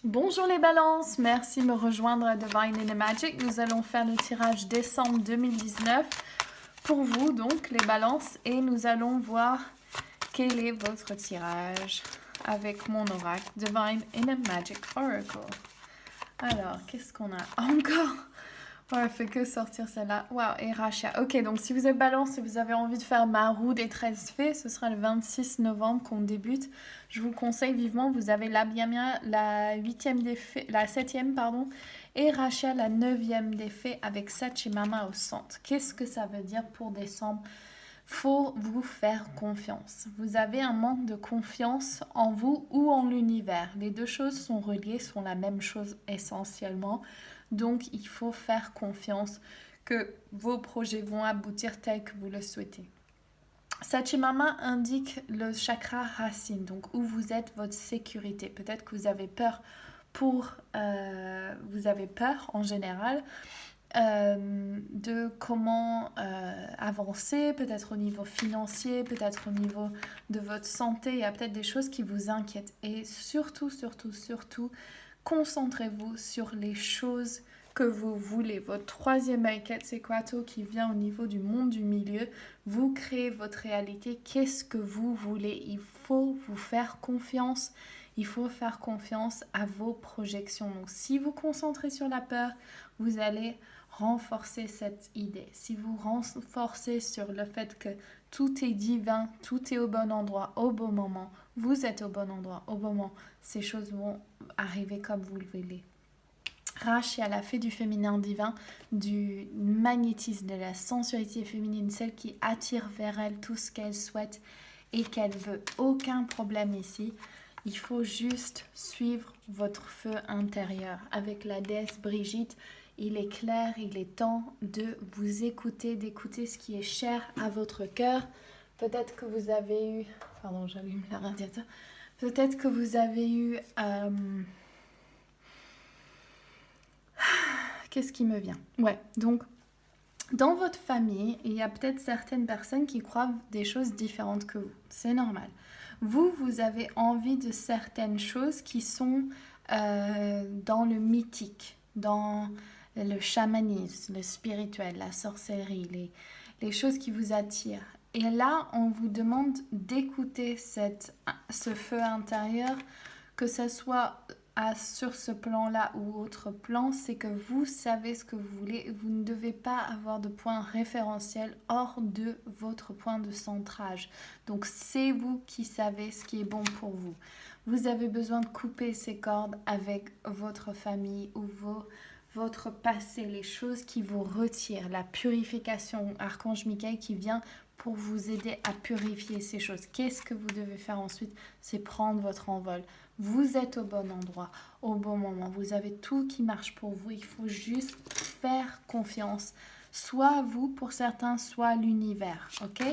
Bonjour les balances, merci de me rejoindre à Divine in the Magic. Nous allons faire le tirage décembre 2019 pour vous, donc les balances, et nous allons voir quel est votre tirage avec mon oracle Divine in a Magic Oracle. Alors, qu'est-ce qu'on a encore? Ouais, elle fait que sortir celle-là. Waouh, et Racha. Ok, donc si vous êtes balance et vous avez envie de faire ma roue des 13 fées, ce sera le 26 novembre qu'on débute. Je vous conseille vivement, vous avez la Biamia, la 8e des fées, la 7e, pardon, et Racha, la 9e des fées, avec Sachimama au centre. Qu'est-ce que ça veut dire pour décembre? Faut vous faire confiance. Vous avez un manque de confiance en vous ou en l'univers. Les deux choses sont reliées, sont la même chose essentiellement. Donc, il faut faire confiance que vos projets vont aboutir tels que vous le souhaitez. Sachimama indique le chakra racine, donc où vous êtes, votre sécurité. Peut-être que vous avez peur vous avez peur en général de comment avancer, peut-être au niveau financier, peut-être au niveau de votre santé. Il y a peut-être des choses qui vous inquiètent. Et surtout, concentrez-vous sur les choses que vous voulez. Votre troisième œil, Quetzalcoatl, qui vient au niveau du monde du milieu, vous créez votre réalité. Qu'est-ce que vous voulez? Il faut vous faire confiance. Il faut faire confiance à vos projections. Donc, si vous concentrez sur la peur, vous allez renforcer cette idée. Si vous renforcez sur le fait que tout est divin, tout est au bon endroit, au bon moment, vous êtes au bon endroit, au bon moment, ces choses vont arriver comme vous le voulez. Rache à la fée du féminin divin, du magnétisme, de la sensualité féminine, celle qui attire vers elle tout ce qu'elle souhaite et qu'elle veut. Aucun problème ici. Il faut juste suivre votre feu intérieur. Avec la déesse Brigitte, il est clair, il est temps de vous écouter, d'écouter ce qui est cher à votre cœur. Peut-être que vous avez eu... Pardon, j'allume le radiateur. Peut-être que vous avez eu... Qu'est-ce qui me vient? Ouais, donc dans votre famille, il y a peut-être certaines personnes qui croient des choses différentes que vous. C'est normal. Vous avez envie de certaines choses qui sont dans le mythique, dans le chamanisme, le spirituel, la sorcellerie, les choses qui vous attirent. Et là, on vous demande d'écouter ce feu intérieur, que ce soit sur ce plan-là ou autre plan, c'est que vous savez ce que vous voulez. Vous ne devez pas avoir de point référentiel hors de votre point de centrage. Donc, c'est vous qui savez ce qui est bon pour vous. Vous avez besoin de couper ces cordes avec votre famille ou votre passé, les choses qui vous retirent, la purification, Archange Michael qui vient pour vous aider à purifier ces choses. Qu'est-ce que vous devez faire ensuite? C'est prendre votre envol. Vous êtes au bon endroit, au bon moment. Vous avez tout qui marche pour vous. Il faut juste faire confiance. Soit à vous pour certains, soit à l'univers. Ok?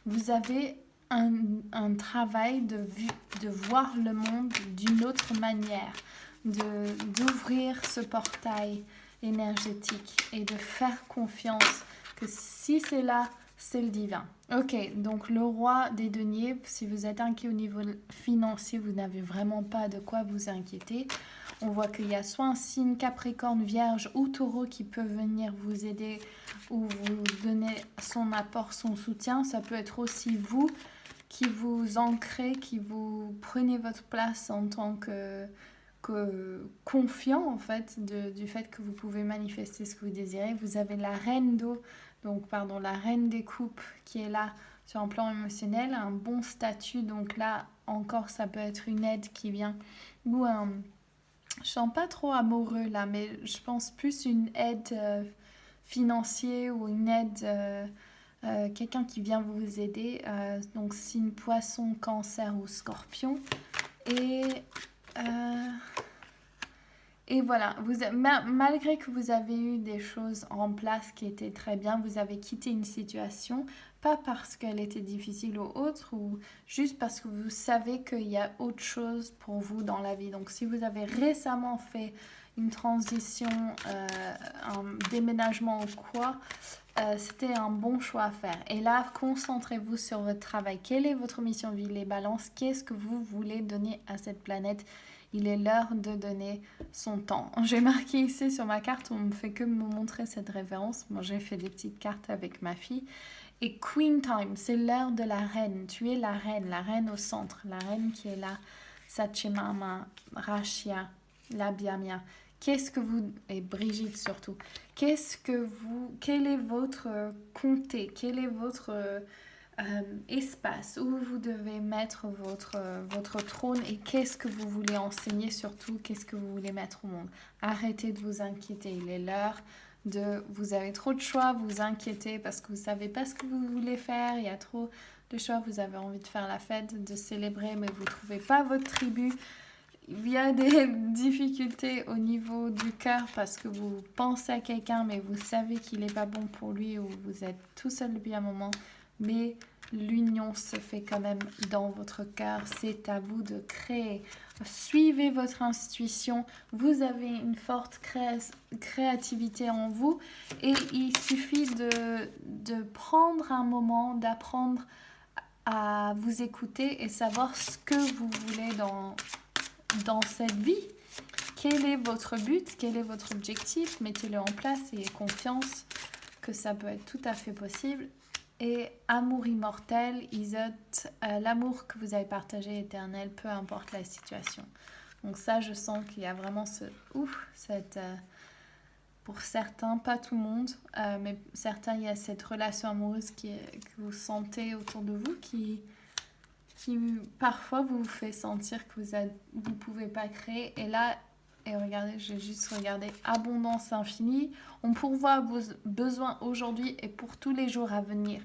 Vous avez un travail de voir le monde d'une autre manière, d'ouvrir ce portail énergétique et de faire confiance que si c'est là, c'est le divin. Ok, donc le roi des deniers, si vous êtes inquiet au niveau financier, vous n'avez vraiment pas de quoi vous inquiéter. On voit qu'il y a soit un signe Capricorne, Vierge ou Taureau qui peut venir vous aider ou vous donner son apport, son soutien. Ça peut être aussi vous qui vous ancrez, qui vous prenez votre place en tant que confiant en fait du fait que vous pouvez manifester ce que vous désirez. Vous avez la reine d'eau, donc pardon, la reine des coupes qui est là sur un plan émotionnel, un bon statut, donc là encore ça peut être une aide qui vient ou un... Je sens pas trop amoureux là, mais je pense plus une aide financière ou une aide... quelqu'un qui vient vous aider, donc signe poisson, cancer ou scorpion. Et, euh, et voilà, malgré que vous avez eu des choses en place qui étaient très bien, vous avez quitté une situation, pas parce qu'elle était difficile ou autre, ou juste parce que vous savez qu'il y a autre chose pour vous dans la vie. Donc si vous avez récemment fait une transition, un déménagement ou quoi, c'était un bon choix à faire. Et là, concentrez-vous sur votre travail. Quelle est votre mission de vie, les balances? Qu'est-ce que vous voulez donner à cette planète? Il est l'heure de donner son temps. J'ai marqué ici sur ma carte, on ne fait que me montrer cette référence. Moi, j'ai fait des petites cartes avec ma fille. Et Queen Time, c'est l'heure de la reine. Tu es la reine au centre, la reine qui est là. Sachemama, Rashia, Labiamia. Qu'est-ce que vous, et Brigitte surtout, quel est votre comté, quel est votre espace où vous devez mettre votre trône et qu'est-ce que vous voulez enseigner surtout, qu'est-ce que vous voulez mettre au monde. Arrêtez de vous inquiéter, il est l'heure vous avez trop de choix, vous inquiétez parce que vous ne savez pas ce que vous voulez faire, il y a trop de choix, vous avez envie de faire la fête, de célébrer, mais vous ne trouvez pas votre tribu. Il y a des difficultés au niveau du cœur parce que vous pensez à quelqu'un, mais vous savez qu'il n'est pas bon pour lui ou vous êtes tout seul depuis un moment. Mais l'union se fait quand même dans votre cœur. C'est à vous de créer. Suivez votre intuition. Vous avez une forte créativité en vous et il suffit de prendre un moment, d'apprendre à vous écouter et savoir ce que vous voulez dans cette vie. Quel est votre but? Quel est votre objectif? Mettez-le en place et ayez confiance que ça peut être tout à fait possible. Et amour immortel, Isot, l'amour que vous avez partagé éternel, peu importe la situation. Donc ça, je sens qu'il y a vraiment pour certains, pas tout le monde, mais certains, il y a cette relation amoureuse que vous sentez autour de vous qui parfois vous fait sentir que vous pouvez pas créer. Et là, et regardez, j'ai juste regardé abondance infinie. On pourvoit vos besoins aujourd'hui et pour tous les jours à venir.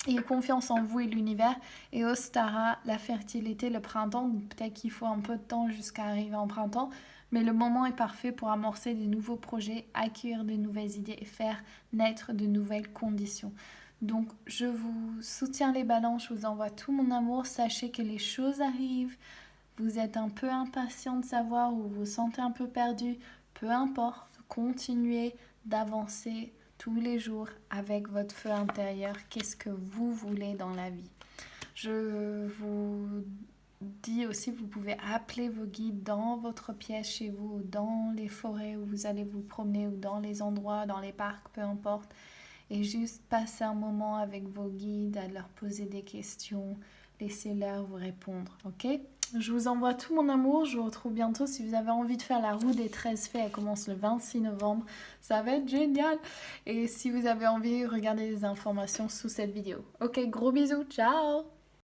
Ayez confiance en vous et l'univers. Et Ostara, la fertilité, le printemps. Peut-être qu'il faut un peu de temps jusqu'à arriver en printemps. Mais le moment est parfait pour amorcer de nouveaux projets, accueillir de nouvelles idées et faire naître de nouvelles conditions. Donc, je vous soutiens les balances, je vous envoie tout mon amour. Sachez que les choses arrivent. Vous êtes un peu impatient de savoir ou vous vous sentez un peu perdu. Peu importe, continuez d'avancer tous les jours avec votre feu intérieur. Qu'est-ce que vous voulez dans la vie? Je vous dis aussi, vous pouvez appeler vos guides dans votre pièce chez vous, dans les forêts où vous allez vous promener ou dans les endroits, dans les parcs, peu importe. Et juste passer un moment avec vos guides, à leur poser des questions, laissez-leur vous répondre, ok? Je vous envoie tout mon amour, je vous retrouve bientôt. Si vous avez envie de faire la roue des 13 fées, elle commence le 26 novembre, ça va être génial. Et si vous avez envie, regardez les informations sous cette vidéo. Ok, gros bisous, ciao!